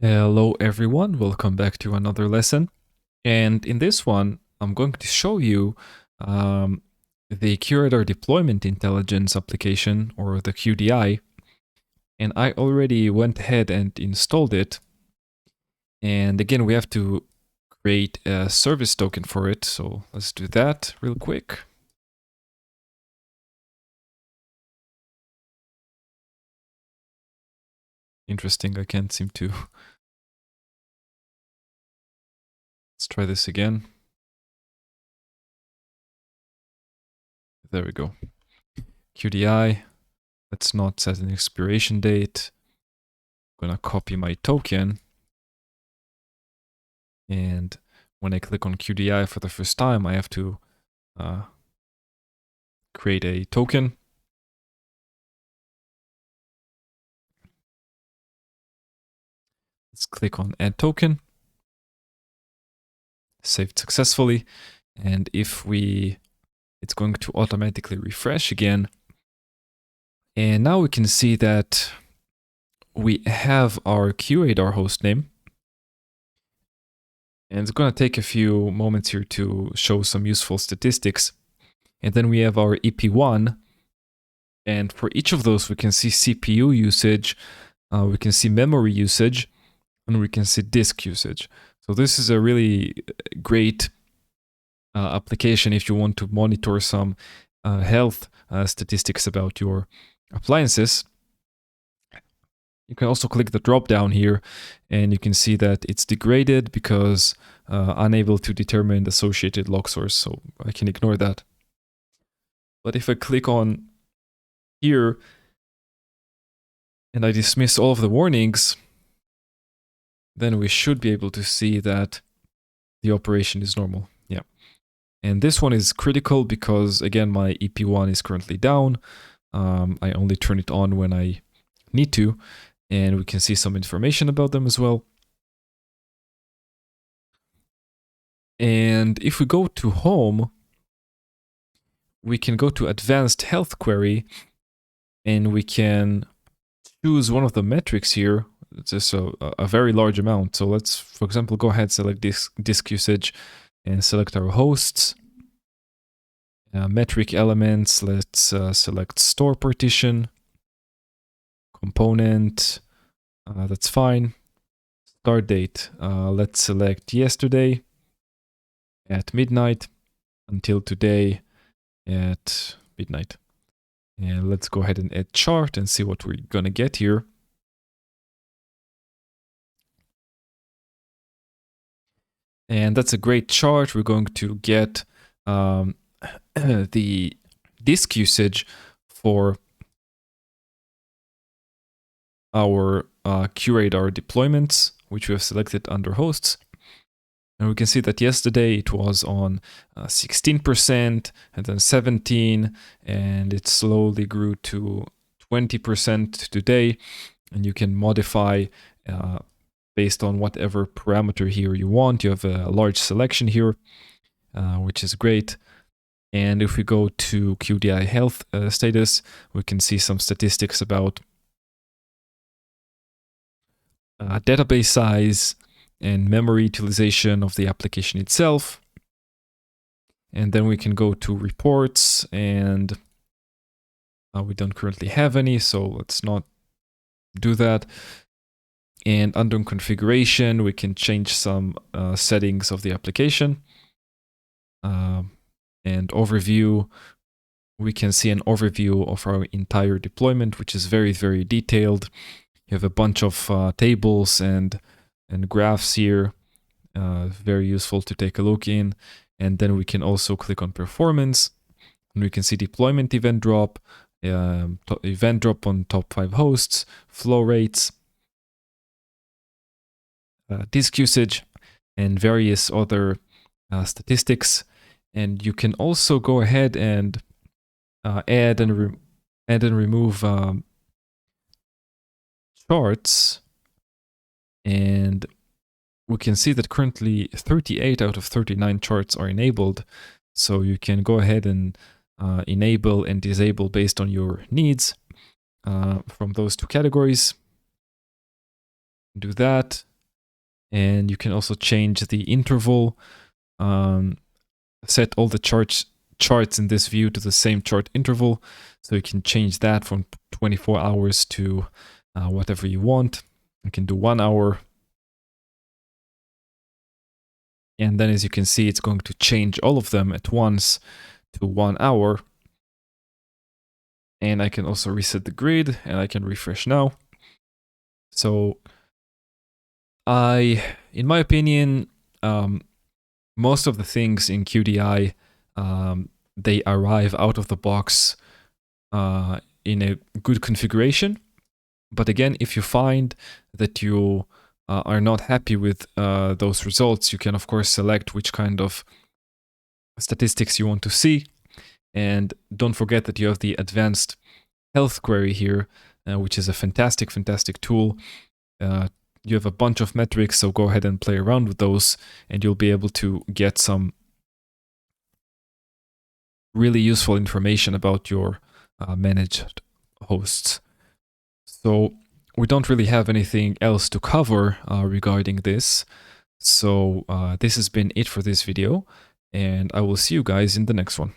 Hello everyone, welcome back to another lesson. And in this one, I'm going to show you the QRadar deployment intelligence application, or the QDI. And I already went ahead and installed it. And again, we have to create a service token for it. So let's do that real quick. Interesting, I can't seem to. Let's try this again. There we go. QDI. Let's not set an expiration date. I'm gonna copy my token. And when I click on QDI for the first time, I have to create a token. Let's click on Add Token. Saved successfully. And if it's going to automatically refresh again. And now we can see that we have our QRadar hostname. And it's going to take a few moments here to show some useful statistics. And then we have our EP1. And for each of those, we can see CPU usage, we can see memory usage, and we can see disk usage. So this is a really great application if you want to monitor some health statistics about your appliances. You can also click the drop down here, and you can see that it's degraded because unable to determine the associated log source, so I can ignore that. But if I click on here and I dismiss all of the warnings, then we should be able to see that the operation is normal. Yeah. And this one is critical because, again, my EP1 is currently down. I only turn it on when I need to, and we can see some information about them as well. And if we go to home, we can go to advanced health query, and we can choose one of the metrics here. It's just a very large amount. So let's, for example, go ahead, select disk usage and select our hosts. Metric elements, let's select store partition. Component, that's fine. Start date, let's select yesterday at midnight until today at midnight. And let's go ahead and add chart and see what we're gonna get here. And that's a great chart. We're going to get the disk usage for our QRadar deployments, which we have selected under hosts. And we can see that yesterday it was on 16% and then 17%, and it slowly grew to 20% today. And you can modify based on whatever parameter here you want. You have a large selection here, which is great. And if we go to QDI health status, we can see some statistics about database size and memory utilization of the application itself. And then we can go to reports, and we don't currently have any, so let's not do that. And under configuration, we can change some settings of the application. And overview, we can see an overview of our entire deployment, which is very, very detailed. You have a bunch of tables and graphs here, very useful to take a look in. And then we can also click on performance, and we can see deployment event drop on top 5 hosts, flow rates, disk usage, and various other statistics. And you can also go ahead and add and remove charts. And we can see that currently 38 out of 39 charts are enabled. So you can go ahead and enable and disable based on your needs from those two categories. Do that. And you can also change the interval, set all the charts in this view to the same chart interval. So you can change that from 24 hours to whatever you want. You can do 1 hour. And then as you can see, it's going to change all of them at once to 1 hour. And I can also reset the grid and I can refresh now. So in my opinion, most of the things in QDI, they arrive out of the box in a good configuration. But again, if you find that you are not happy with those results, you can of course select which kind of statistics you want to see. And don't forget that you have the advanced health query here, which is a fantastic tool. You have a bunch of metrics, so go ahead and play around with those, and you'll be able to get some really useful information about your managed hosts. So we don't really have anything else to cover regarding this. So this has been it for this video, and I will see you guys in the next one.